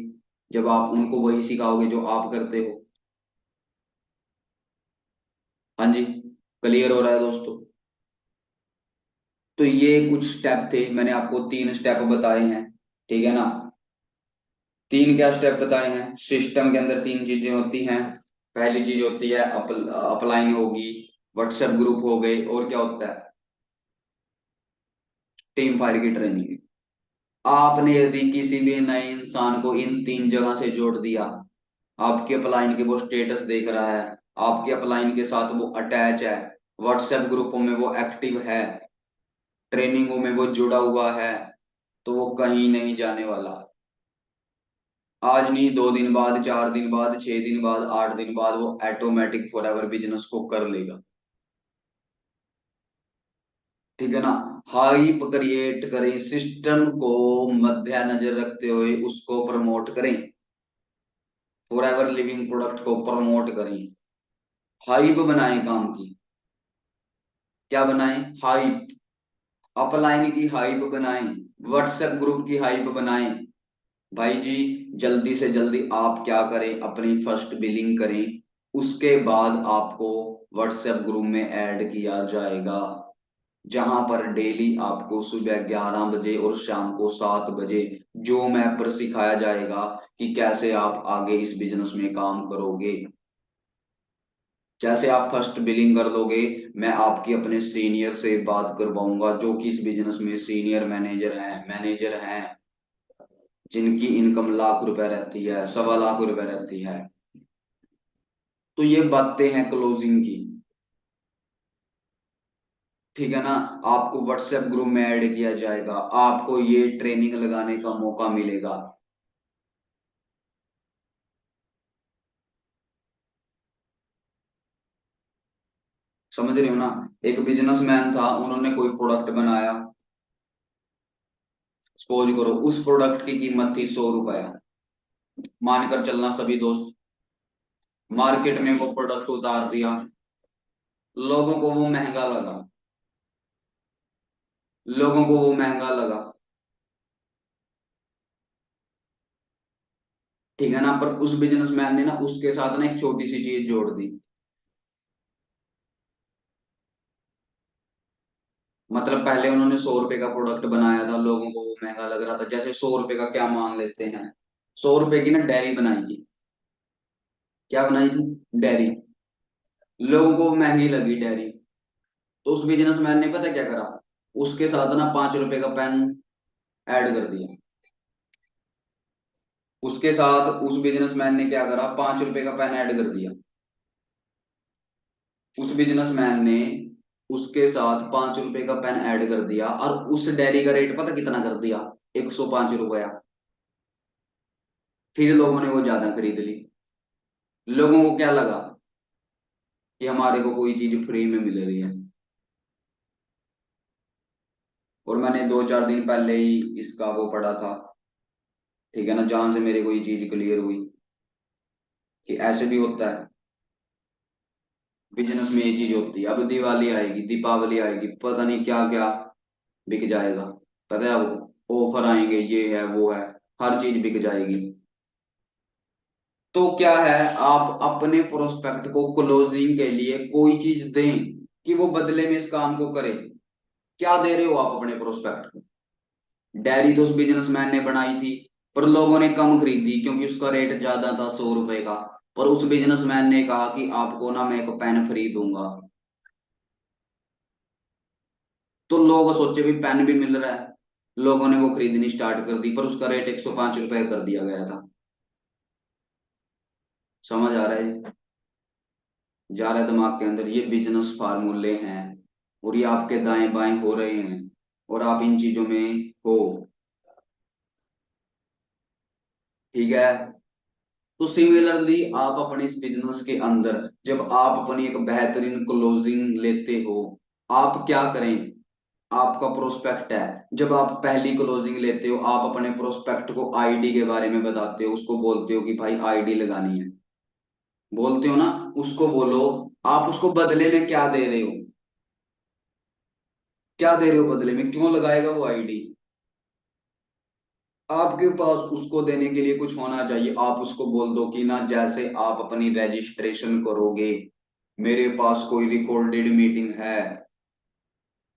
जब आप उनको वही सिखाओगे जो आप करते हो। हाँ जी, क्लियर हो रहा है दोस्तों? तो ये कुछ स्टेप थे, मैंने आपको 3 स्टेप बताए हैं। ठीक है ना? तीन क्या स्टेप बताए हैं सिस्टम के अंदर? तीन चीजें होती हैं। पहली चीज होती है अपलाइन होगी, व्हाट्सएप ग्रुप हो गए, और क्या होता है, टीम फायर की ट्रेनिंग। आपने यदि किसी भी नए इंसान को इन तीन जगह से जोड़ दिया, आपके अपलाइन के वो स्टेटस देख रहा है, आपके अपलाइन के साथ वो अटैच है, व्हाट्सएप ग्रुपों में वो एक्टिव है, ट्रेनिंगों में वो जुड़ा हुआ है, तो वो कहीं नहीं जाने वाला। आज नहीं, 2 दिन बाद, 4 दिन बाद, 6 दिन बाद, 8 दिन बाद वो ऑटोमेटिक फॉरएवर बिजनेस को कर लेगा। ठीक है ना? हाइप क्रिएट करें, सिस्टम को मद्देनजर रखते हुए उसको प्रमोट करें, फॉरएवर लिविंग प्रोडक्ट को प्रमोट करें, हाइप बनाएं काम की। क्या बनाएं? हाइप। अपलाइन की हाइप बनाएं, व्हाट्सएप ग्रुप की हाइप बनाएं। भाई जी, जल्दी से जल्दी आप क्या करें, अपनी फर्स्ट बिलिंग करें, उसके बाद आपको व्हाट्सएप ग्रुप में ऐड किया जाएगा, जहां पर डेली आपको सुबह 11 बजे और शाम को 7 बजे जो मैप पर सिखाया जाएगा कि कैसे आप आगे इस बिजनेस में काम करोगे। जैसे आप फर्स्ट बिलिंग कर लोगे, मैं आपकी अपने सीनियर से बात करवाऊंगा, जो कि इस बिजनेस में सीनियर मैनेजर हैं, जिनकी इनकम लाख रुपए रहती है, 1.25 लाख रुपए रहती है। तो ये बातें हैं क्लोजिंग की। ठीक है ना? आपको व्हाट्सएप ग्रुप में ऐड किया जाएगा, आपको ये ट्रेनिंग लगाने का मौका मिलेगा। समझ रहे हो ना? एक बिजनेसमैन था, उन्होंने कोई प्रोडक्ट बनाया, सपोज करो उस प्रोडक्ट की कीमत थी 100 रुपया। मानकर चलना सभी दोस्त, मार्केट में वो प्रोडक्ट उतार दिया, लोगों को वो महंगा लगा, लोगों को वो महंगा लगा। ठीक है ना? पर उस बिजनेसमैन ने ना उसके साथ ना एक छोटी सी चीज जोड़ दी। मतलब पहले उन्होंने 100 रुपए का प्रोडक्ट बनाया था, लोगों को वो महंगा लग रहा था, जैसे 100 रुपए का क्या मान लेते हैं, 100 रुपए की ना डेयरी बनाई थी। क्या बनाई थी? डेयरी। लोगों को वो महंगी लगी डेयरी, तो उस बिजनेसमैन ने पता क्या करा, उसके साथ ना 5 रुपए का पेन ऐड कर दिया। उसके साथ उस बिजनेसमैन ने क्या करा, 5 रुपए का पेन ऐड कर दिया। उस बिजनेसमैन ने उसके साथ 5 रुपए का पेन ऐड कर दिया, और उस डेयरी का रेट पता कितना कर दिया, 105 रुपया। फिर लोगों ने वो ज्यादा खरीद ली। लोगों को क्या लगा कि हमारे को कोई चीज फ्री में मिल रही है। और मैंने 2-4 दिन पहले ही इसका वो पढ़ा था, ठीक है ना, जहां से मेरे को ये चीज क्लियर हुई कि ऐसे भी होता है बिजनेस में, ये चीज होती है। अब दिवाली आएगी, दीपावली आएगी, पता नहीं क्या क्या बिक जाएगा। पता है आपको, ऑफर आएंगे, ये है वो है, हर चीज बिक जाएगी। तो क्या है, आप अपने प्रोस्पेक्ट को क्लोजिंग के लिए कोई चीज दें कि वो बदले में इस काम को करे। क्या दे रहे हो आप अपने प्रोस्पेक्ट को? डेयरी तो उस बिजनेसमैन ने बनाई थी, पर लोगों ने कम खरीदी क्योंकि उसका रेट ज्यादा था, 100 रुपए का। पर उस बिजनेसमैन ने कहा कि आपको ना मैं एक पेन फ्री दूंगा। तो लोग सोचे भी पेन भी मिल रहा है, लोगों ने वो खरीदनी स्टार्ट कर दी, पर उसका रेट 105 रुपए कर दिया गया था। समझ आ रहा है? जा रहा है दिमाग के अंदर? ये बिजनेस फार्मूले हैं, और ये आपके दाएं बाएं हो रहे हैं, और आप इन चीजों में हो। ठीक है? तो सिमिलरली आप अपने इस बिजनेस के अंदर जब आप अपनी एक बेहतरीन क्लोजिंग लेते हो, आप क्या करें, आपका प्रोस्पेक्ट है, जब आप पहली क्लोजिंग लेते हो, आप अपने प्रोस्पेक्ट को आईडी के बारे में बताते हो, उसको बोलते हो कि भाई आईडी लगानी है, बोलते हो ना, उसको बोलो। आप उसको बदले में क्या दे रहे हो? क्या दे रहे हो बदले में? क्यों लगाएगा वो आईडी? आपके पास उसको देने के लिए कुछ होना चाहिए। आप उसको बोल दो कि ना, जैसे आप अपनी रजिस्ट्रेशन करोगे, मेरे पास कोई रिकॉर्डेड मीटिंग है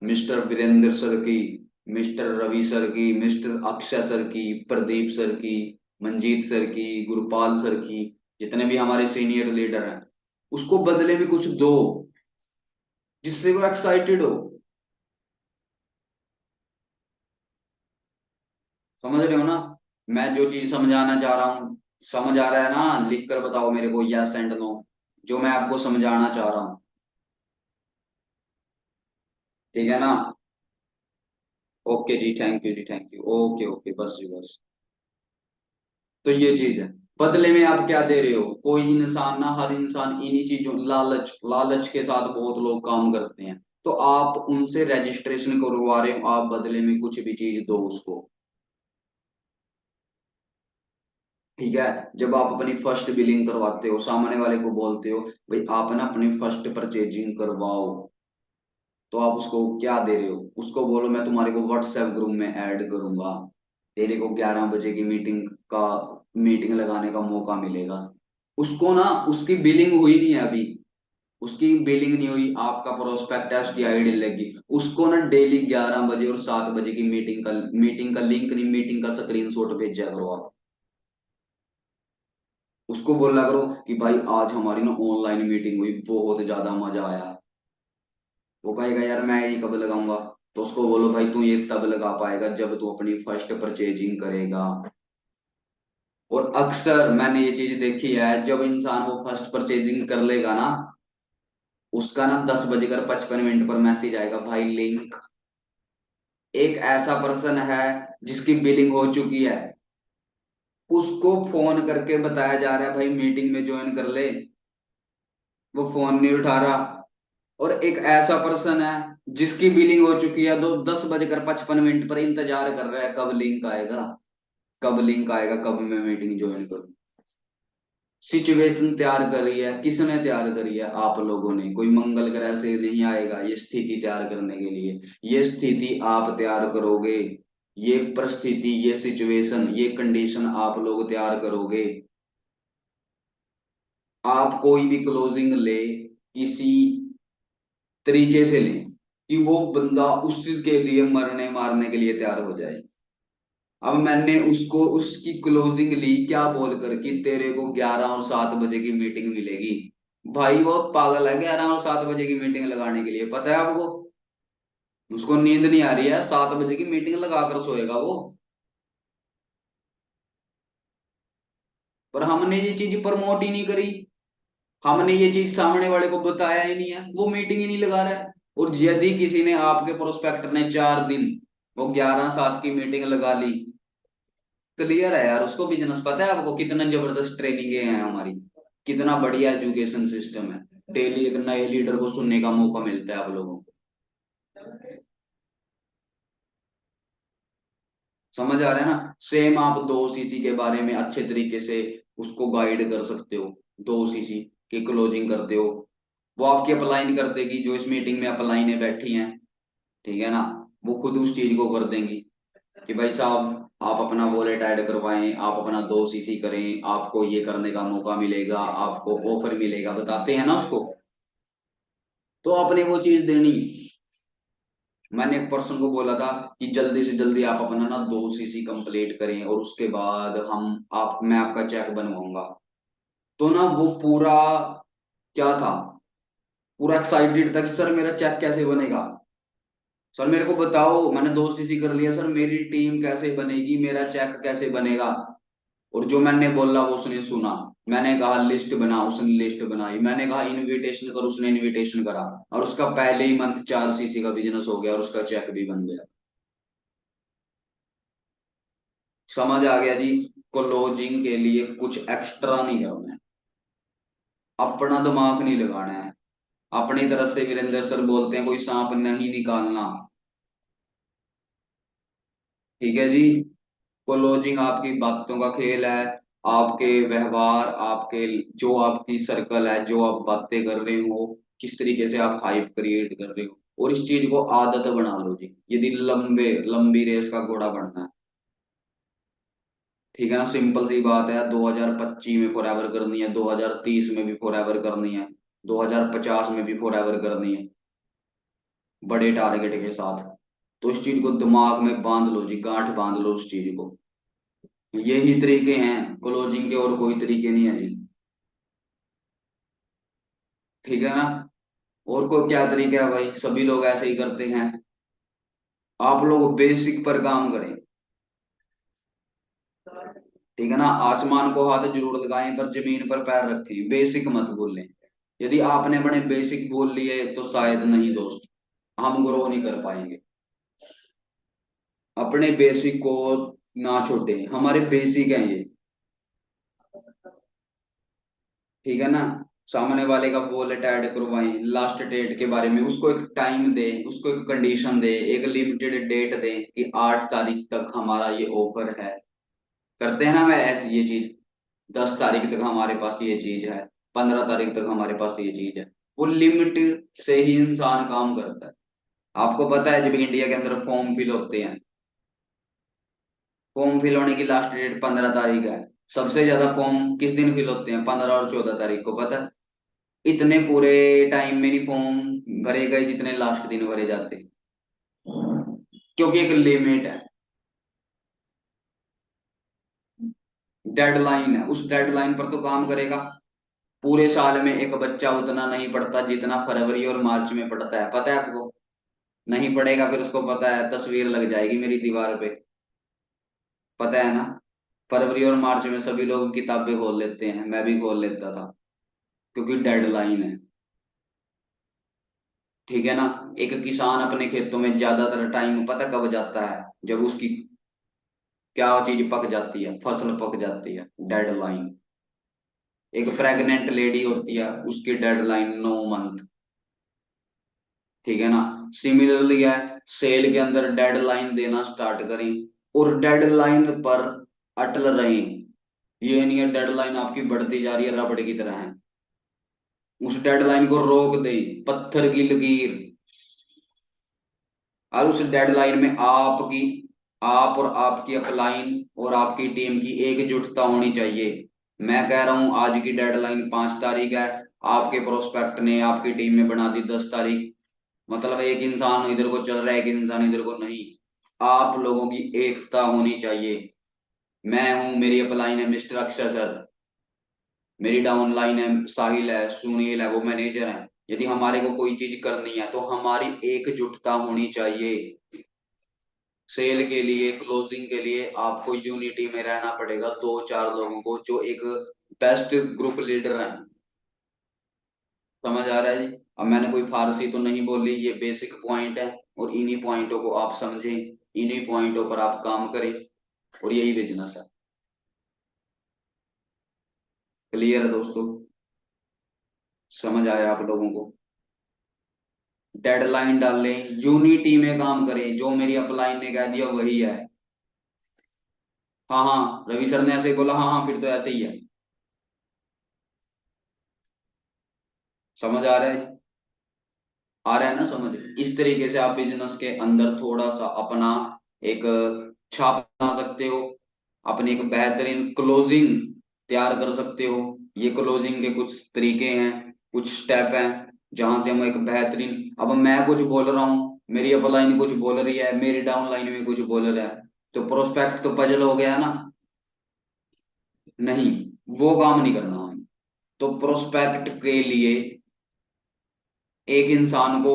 मिस्टर वीरेंद्र सर की, मिस्टर रवि सर की, मिस्टर अक्षय सर की, प्रदीप सर की, मंजीत सर की, गुरपाल सर की, जितने भी हमारे सीनियर लीडर हैं, उसको बदले में कुछ दो जिससे वो एक्साइटेड हो। समझ रहे हो ना मैं जो चीज समझाना चाह रहा हूँ? समझ आ रहा है ना? लिख कर बताओ मेरे को यस एंड नो, जो मैं आपको समझाना चाह रहा हूँ। ठीक है ना? ओके जी, थैंक यू जी, थैंक यू, ओके ओके, बस जी बस। तो ये चीज है। बदले में आप क्या दे रहे हो? कोई इंसान ना, हर इंसान इन्हीं चीजों, लालच, लालच के साथ बहुत लोग काम करते हैं। तो आप उनसे रजिस्ट्रेशन करवा रहे हो, आप बदले में कुछ भी चीज दो उसको। ठीक है। जब आप अपनी फर्स्ट बिलिंग करवाते हो, सामने वाले को बोलते हो भाई आप ना अपनी फर्स्ट परचेजिंग करवाओ, तो आप उसको क्या दे रहे हो? उसको बोलो मैं तुम्हारे को व्हाट्सएप ग्रुप में ऐड करूंगा, तेरे को 11 बजे की मीटिंग लगाने का मौका मिलेगा। उसको ना, उसकी बिलिंग हुई नहीं है अभी, उसकी बिलिंग नहीं हुई, आपका प्रोस्पेक्ट है, उसकी आईडी लगी, उसको ना डेली 11 बजे और 7 बजे की मीटिंग का लिंक नहीं, मीटिंग का स्क्रीनशॉट भेजा करो आप। उसको बोला करो कि भाई आज हमारी ना ऑनलाइन मीटिंग हुई, बहुत ज्यादा मजा आया। वो कहेगा यार मैं ये कब लगाऊंगा? तो उसको बोलो भाई तू ये तब लगा पाएगा जब तू अपनी फर्स्ट परचेजिंग करेगा। और अक्सर मैंने ये चीज देखी है, जब इंसान वो फर्स्ट परचेजिंग कर लेगा ना, उसका ना 10 बजकर 55 मिनट पर मैसेज आएगा, भाई लिंक। एक ऐसा पर्सन है जिसकी बिलिंग हो चुकी है, उसको फोन करके बताया जा रहा है भाई मीटिंग में ज्वाइन कर ले, वो फोन नहीं उठा रहा। और एक ऐसा पर्सन है जिसकी बिलिंग हो चुकी है, तो 10 बजकर 55 मिनट पर इंतजार कर रहा है कब लिंक आएगा, कब लिंक आएगा, कब मैं मीटिंग ज्वाइन करूं। सिचुएशन तैयार करी है, किसने तैयार करी है? आप लोगों ने। कोई मंगल ग्रह से नहीं आएगा ये स्थिति तैयार करने के लिए, ये स्थिति आप तैयार करोगे, ये परिस्थिति, ये सिचुएशन, ये कंडीशन आप लोग तैयार करोगे। आप कोई भी क्लोजिंग ले, किसी तरीके से ले कि वो बंदा उसके लिए मरने मारने के लिए तैयार हो जाए। अब मैंने उसको, उसकी क्लोजिंग ली क्या बोलकर कि तेरे को 11 और 7 बजे की मीटिंग मिलेगी। भाई वो पागल है, 11 और 7 बजे की मीटिंग लगाने के लिए, पता है आपको? उसको नींद नहीं आ रही है, 7 बजे की मीटिंग लगाकर सोएगा वो। पर हमने ये चीज प्रमोट ही नहीं करी, हमने ये चीज सामने वाले को बताया ही नहीं है, वो मीटिंग ही नहीं लगा रहा है। और यदि किसी ने, आपके प्रोस्पेक्टर ने 4 दिन वो 11 7 की मीटिंग लगा ली, क्लियर है यार, उसको बिजनेस पता है आपको? कितना जबरदस्त ट्रेनिंग है हमारी, कितना बढ़िया एजुकेशन सिस्टम है, डेली एक नए लीडर को सुनने का मौका मिलता है आप लोगों को। समझ आ रहा है ना? सेम आप 2 सीसी के बारे में अच्छे तरीके से उसको गाइड कर सकते हो। 2 सीसी की क्लोजिंग करते हो, वो आपकी अपलाइन कर देगी, जो इस मीटिंग में अपलाइने बैठी हैं, ठीक है ना? वो खुद उस चीज को कर देंगी कि भाई साहब आप अपना वॉलेट ऐड करवाएं, आप अपना 2 सीसी करें, आपको ये करने का मौका मिलेगा, आपको ऑफर मिलेगा, बताते हैं ना उसको। तो आपने वो चीज देनी है। मैंने एक पर्सन को बोला था कि जल्दी से जल्दी आप अपना ना 2 सीसी कंप्लीट करें और उसके बाद हम, आप, मैं आपका चेक बनवाऊंगा। तो ना वो पूरा, क्या था, पूरा एक्साइटेड था कि सर मेरा चेक कैसे बनेगा, सर मेरे को बताओ, मैंने 2 सीसी कर लिया सर, मेरी टीम कैसे बनेगी, मेरा चेक कैसे बनेगा। और जो मैंने बोला वो उसने सुना। मैंने कहा लिस्ट बना, उसने लिस्ट बनाई, मैंने कहा इनविटेशन कर, उसने इनविटेशन करा। और उसका पहले ही मंथ 4 सीसी का बिजनेस हो गया और उसका चेक भी बन गया। समझ आ गया जी? क्लोजिंग के लिए कुछ एक्स्ट्रा नहीं करना है, अपना दिमाग नहीं लगाना है। अपनी तरफ से वीरेंद्र सर बोलते हैं कोई सांप नहीं निकालना। ठीक है जी? क्लोजिंग आपकी बातों का खेल है, आपके व्यवहार, आपके, जो आपकी सर्कल है, जो आप बातें कर रहे हो, किस तरीके से आप हाइप क्रिएट कर रहे हो, और इस चीज को आदत बना लो जी, यदि लंबी रेस का घोड़ा बनना है। ठीक है ना? सिंपल सी बात है, 2025 में फॉरएवर करनी है, 2030 में भी फॉरएवर करनी है, 2050 में भी फॉरएवर करनी है, बड़े टारगेट के साथ। तो इस चीज को दिमाग में बांध लो जी, गांठ बांध लो उस चीज को, यही तरीके हैं क्लोजिंग के, और कोई तरीके नहीं है जी। ठीक है ना। और कोई क्या तरीका है भाई, सभी लोग ऐसे ही करते हैं। आप लोग बेसिक पर काम करें। ठीक है ना, आसमान को हाथ जरूर लगाएं पर जमीन पर पैर रखें, बेसिक मत भूलें। यदि आपने बड़े बेसिक भूल लिए तो शायद नहीं दोस्त, हम ग्रो नहीं कर पाएंगे। अपने बेसिक को ना छोड़े, हमारे बेसिक हैं ये। ठीक है ना। सामने वाले का वॉलेट ऐड करवाएं, लास्ट डेट के बारे में उसको एक टाइम दे, उसको एक कंडीशन दे, एक लिमिटेड डेट दे कि 8 तारीख तक हमारा ये ऑफर है। करते हैं ना मैं ऐसी ये चीज, 10 तारीख तक हमारे पास ये चीज है, 15 तारीख तक हमारे पास ये चीज है। वो लिमिट से ही इंसान काम करता है। आपको पता है जब इंडिया के अंदर फॉर्म फिल होते हैं, फॉर्म फिल होने की लास्ट डेट 15 तारीख है। सबसे ज्यादा फॉर्म किस दिन फिल होते हैं, 15 और 14 तारीख को, पता है? इतने पूरे टाइम में नहीं फॉर्म भरे गए जितने लास्ट दिन भरे जाते, क्योंकि एक लिमिट है, डेडलाइन है, उस डेडलाइन पर तो काम करेगा। पूरे साल में एक बच्चा उतना नहीं पढ़ता जितना फरवरी और मार्च में पढ़ता है, पता है आपको? नहीं पढ़ेगा, फिर उसको पता है तस्वीर लग जाएगी मेरी दीवार पे, पता है ना। फरवरी और मार्च में सभी लोग किताबें खोल लेते हैं, मैं भी खोल लेता था, क्योंकि डेडलाइन है। ठीक है ना। एक किसान अपने खेतों में ज्यादातर टाइम पता कब जाता है, जब उसकी क्या चीज पक जाती है, फसल पक जाती है, डेडलाइन। एक प्रेग्नेंट लेडी होती है, उसकी डेडलाइन 9 मंथ। ठीक है ना। सिमिलरली है, सेल के अंदर डेडलाइन देना स्टार्ट करें, और डेडलाइन पर अटल रहें। ये नहीं है डेडलाइन आपकी बढ़ती जा रही है रबड़ की तरह है, उस डेडलाइन को रोक दे, पत्थर की लकीर। और उस डेडलाइन में आपकी, आप और आपकी अपलाइन और आपकी टीम की एकजुटता होनी चाहिए। मैं कह रहा हूं आज की डेडलाइन 5 तारीख है, आपके प्रोस्पेक्ट ने आपकी टीम में बना दी 10 तारीख, मतलब एक इंसान इधर को चल रहा है, एक इंसान इधर को नहीं। आप लोगों की एकता होनी चाहिए। मैं हूं, मेरी अपलाइन है मिस्टर अक्षय सर, मेरी डाउन लाइन है साहिल है, सुनील है, वो मैनेजर है। यदि हमारे को कोई चीज करनी है तो हमारी एकजुटता होनी चाहिए। सेल के लिए, क्लोजिंग के लिए आपको यूनिटी में रहना पड़ेगा, 2 4 लोगों को जो एक बेस्ट ग्रुप लीडर है। समझ आ रहा है जी? अब मैंने कोई फारसी तो नहीं बोली, ये बेसिक पॉइंट है, और इन्हीं पॉइंटों को आप समझें, इन्हीं पॉइंटों पर आप काम करें, और यही बिजनेस है। क्लियर है दोस्तों? समझ आया आप लोगों को? डेडलाइन डाल लें, यूनिटी में काम करें, जो मेरी अपलाइन ने कह दिया वही है। हाँ हाँ, रवि सर ने ऐसे ही बोला, हाँ हाँ, फिर तो ऐसे ही है। समझ आ रहा है? आ रहा है ना समझ? इस तरीके से आप बिजनेस के अंदर थोड़ा सा अपना एक छाप बना सकते हो, अपनी एक बेहतरीन क्लोजिंग तैयार कर सकते हो। ये क्लोजिंग के कुछ तरीके हैं, कुछ स्टेप हैं, जहां से हम एक बेहतरीन, अब मैं कुछ बोल रहा हूँ, मेरी अपलाइन कुछ बोल रही है, मेरी डाउन लाइन में कुछ बोल रहा है, तो प्रोस्पेक्ट तो पजल हो गया ना। नहीं, वो काम नहीं करना हमें। तो प्रोस्पेक्ट के लिए एक इंसान को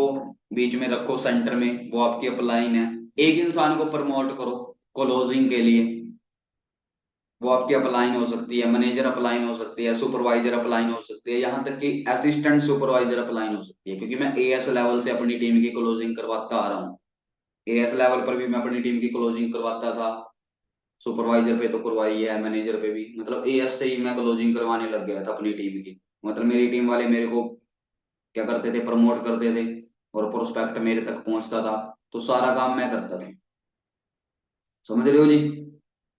बीच में रखो, सेंटर में, वो आपकी अपलाइन है। एक इंसान को प्रमोट करो क्लोजिंग के लिए, वो आपकी अपलाइन हो सकती है, मैनेजर अपलाइन हो सकती है, सुपरवाइजर अपलाइन हो सकती है, यहाँ तक कि असिस्टेंट सुपरवाइजर अपलाइन हो सकती है, क्योंकि मैं एएस लेवल से अपनी टीम की क्लोजिंग करवाता आ रहा हूँ। एएस लेवल पर भी मैं अपनी टीम की क्लोजिंग करवाता था, सुपरवाइजर पे तो करवाई है, मैनेजर पे भी, मतलब एएस से ही मैं क्लोजिंग करवाने लग गया था अपनी टीम की। मतलब मेरी टीम वाले मेरे को क्या करते थे, प्रमोट करते थे, और प्रोस्पेक्ट मेरे तक पहुंचता था, तो सारा काम मैं करता था। समझ रहे हो जी?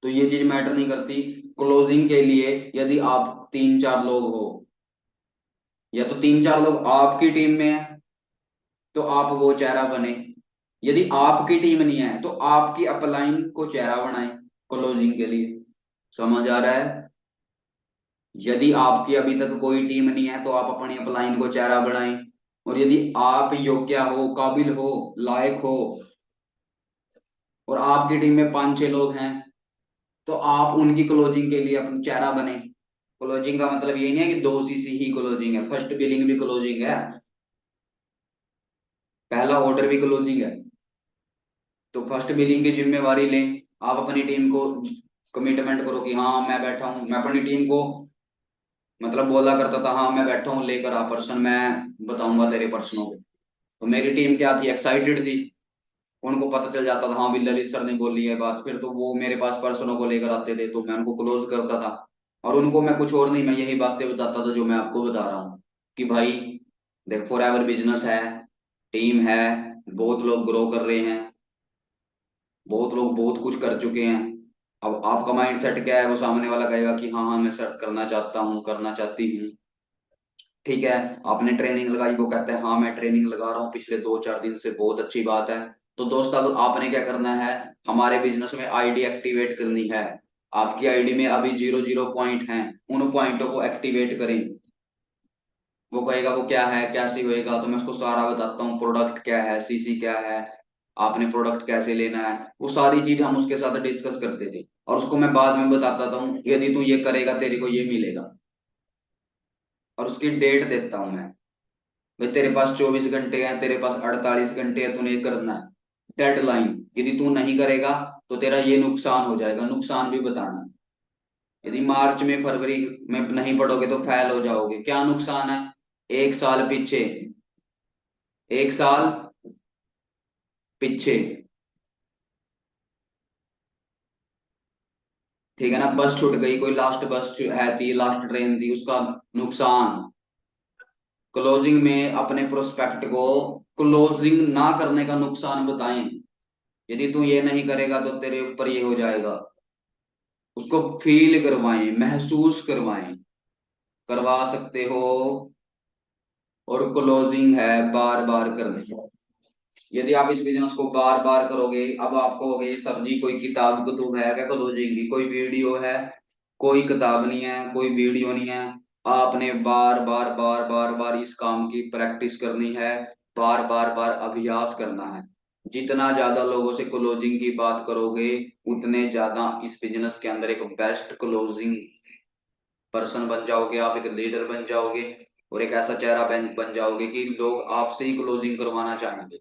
तो ये चीज मैटर नहीं करती। क्लोजिंग के लिए यदि आप 3 4 लोग हो, या तो 3 4 लोग आपकी टीम में है, तो आप वो चेहरा बने। यदि आपकी टीम नहीं है तो आपकी अपलाइन को चेहरा बनाए क्लोजिंग के लिए। समझ आ रहा है? यदि आपकी अभी तक कोई टीम नहीं है तो आप अपनी अपलाइन को चेहरा बनाएं। और यदि आप योग्य हो, काबिल हो, लायक हो, और आपकी टीम में 5 6 लोग हैं, तो आप उनकी क्लोजिंग के लिए अपना चेहरा बने। क्लोजिंग का मतलब ये नहीं है कि 2 सीसी ही क्लोजिंग है, फर्स्ट बिलिंग भी क्लोजिंग है, पहला ऑर्डर भी क्लोजिंग है। तो फर्स्ट बिलिंग की जिम्मेवारी लें, आप अपनी टीम को कमिटमेंट करो कि हाँ मैं बैठा हूँ। मैं अपनी टीम को मतलब बोला करता था, हाँ मैं बैठा हूँ, लेकर आ पर्सन, मैं बताऊंगा तेरे पर्सनों को। तो मेरी टीम क्या थी, एक्साइटेड थी। उनको पता चल जाता था हाँ भी ललित सर ने बोली है बात, फिर तो वो मेरे पास पर्सनों को लेकर आते थे, तो मैं उनको क्लोज करता था। और उनको मैं कुछ और नहीं, मैं यही बातें बताता था जो मैं आपको बता रहा हूँ कि भाई देख, फॉर एवर बिजनेस है, टीम है, बहुत लोग ग्रो कर रहे हैं, बहुत लोग बहुत कुछ कर चुके हैं। अब आपका माइंड सेट क्या है, वो सामने वाला कहेगा कि हाँ हाँ मैं सेट करना चाहता हूँ, करना चाहती हूँ। ठीक है, आपने ट्रेनिंग लगाई, वो कहता है हाँ मैं ट्रेनिंग लगा रहा हूँ पिछले 2-4 दिन से, बहुत अच्छी बात है। तो दोस्त अब आपने क्या करना है, हमारे बिजनेस में आईडी एक्टिवेट करनी है। आपकी आईडी में अभी 0-0 पॉइंट हैं, उन पॉइंटों को एक्टिवेट करें। वो कहेगा वो क्या है, कैसे होएगा, तो मैं उसको सारा बताता हूँ, प्रोडक्ट क्या है, सीसी क्या है, आपने प्रोडक्ट कैसे लेना है, वो सारी चीज हम उसके साथ डिस्कस करते थे। और उसको मैं बाद में बताता था हूँ, यदि तू ये करेगा तेरे को ये मिलेगा। और उसकी डेट देता हूँ मैं, भाई तेरे पास 24 घंटे हैं, तेरे पास 48 घंटे हैं, तूने ये करना है। डेडलाइन, यदि तू नहीं करेगा तो तेरा ये नुकसान हो जाएगा, नुकसान भी बताना। यदि मार्च में फरवरी में नहीं पढ़ोगे तो फेल हो जाओगे, क्या नुकसान है, 1 साल पीछे, 1 साल पीछे। ठीक है ना, बस छूट गई, कोई लास्ट बस है थी, लास्ट ट्रेन थी, उसका नुकसान। क्लोजिंग में अपने प्रोस्पेक्ट को क्लोजिंग ना करने का नुकसान बताएं। यदि तू ये नहीं करेगा तो तेरे ऊपर ये हो जाएगा, उसको फील करवाएं, महसूस करवाएं, करवा सकते हो। और क्लोजिंग है बार बार करनी। यदि आप इस बिजनेस को बार बार करोगे, अब आप कहोगे सर जी कोई किताब कुतुब है क्या क्लोजिंग की, कोई वीडियो है, कोई किताब नहीं है, कोई वीडियो नहीं है। आपने बार बार बार बार बार इस काम की प्रैक्टिस करनी है, बार बार बार अभ्यास करना है। जितना ज्यादा लोगों से क्लोजिंग की बात करोगे, उतने ज्यादा इस बिजनेस के अंदर एक बेस्ट क्लोजिंग पर्सन बन जाओगे, आप एक लीडर बन जाओगे। और एक ऐसा चेहरा बन जाओगे कि लोग आपसे ही क्लोजिंग करवाना चाहेंगे।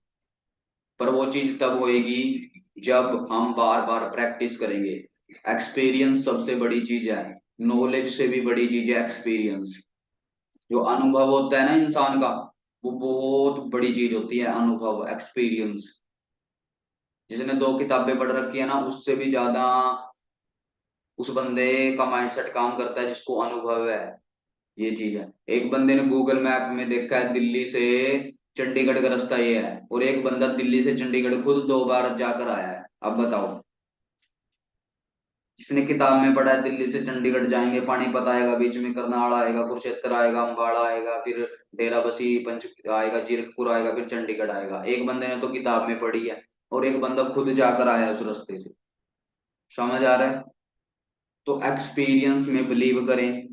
पर वो चीज तब होएगी जब हम बार बार प्रैक्टिस करेंगे। एक्सपीरियंस सबसे बड़ी चीज है, नॉलेज से भी बड़ी चीज है एक्सपीरियंस। जो अनुभव होता है ना इंसान का, वो बहुत बड़ी चीज होती है, अनुभव, एक्सपीरियंस। जिसने 2 किताबें पढ़ रखी है ना, उससे भी ज्यादा उस बंदे का माइंडसेट काम करता है जिसको अनुभव है। ये चीज है, एक बंदे ने गूगल मैप में देखा है दिल्ली से चंडीगढ़ का रास्ता ये है, और एक बंदा दिल्ली से चंडीगढ़ खुद 2 बार जाकर आया है। अब बताओ, जिसने किताब में पढ़ा है दिल्ली से चंडीगढ़ जाएंगे, पानीपत आएगा, बीच में करनाल आएगा, कुरुक्षेत्र आएगा, अम्बाड़ा आएगा, फिर डेराबसी पंच आएगा, जीरकपुर आएगा, फिर चंडीगढ़ आएगा। एक बंदे ने तो किताब में पढ़ी है, और एक बंदा खुद जाकर आया है उस रास्ते से। समझ आ रहा है? तो एक्सपीरियंस में बिलीव करें।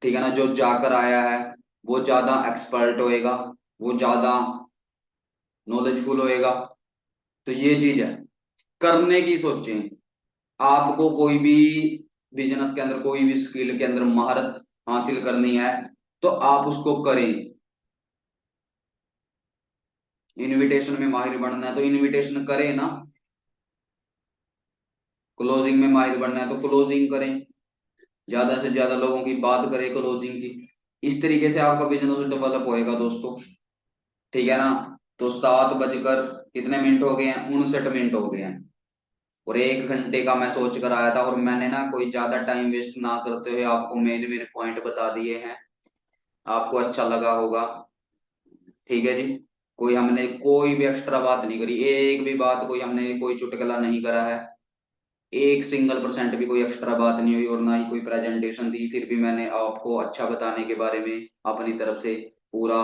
ठीक है ना, जो जाकर आया है वो ज्यादा एक्सपर्ट होएगा, वो ज्यादा नॉलेजफुल होएगा। तो ये चीज है, करने की सोचें। आपको कोई भी बिजनेस के अंदर, कोई भी स्किल के अंदर महारत हासिल करनी है, तो आप उसको करें। इनविटेशन में माहिर बनना है तो इनविटेशन करें ना, क्लोजिंग में माहिर बनना है तो क्लोजिंग करें, ज्यादा से ज्यादा लोगों की बात करें क्लोजिंग की। इस तरीके से आपका बिजनेस डेवलप होएगा दोस्तों। ठीक है ना? तो 7 बजकर कितने मिनट हो गए हैं, 59 मिनट हो गए हैं। और 1 घंटे का मैं सोच कर आया था, और मैंने ना कोई ज्यादा टाइम वेस्ट ना करते हुए आपको मेरे मेरे पॉइंट बता दिए हैं। आपको अच्छा लगा होगा। ठीक है जी, कोई हमने कोई भी एक्स्ट्रा बात नहीं करी, एक भी बात कोई हमने कोई चुटकुला नहीं करा है, 1 सिंगल% भी कोई एक्स्ट्रा बात नहीं हुई, और ना ही कोई प्रेजेंटेशन थी। फिर भी मैंने आपको अच्छा बताने के बारे में अपनी तरफ से पूरा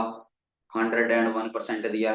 101% दिया है।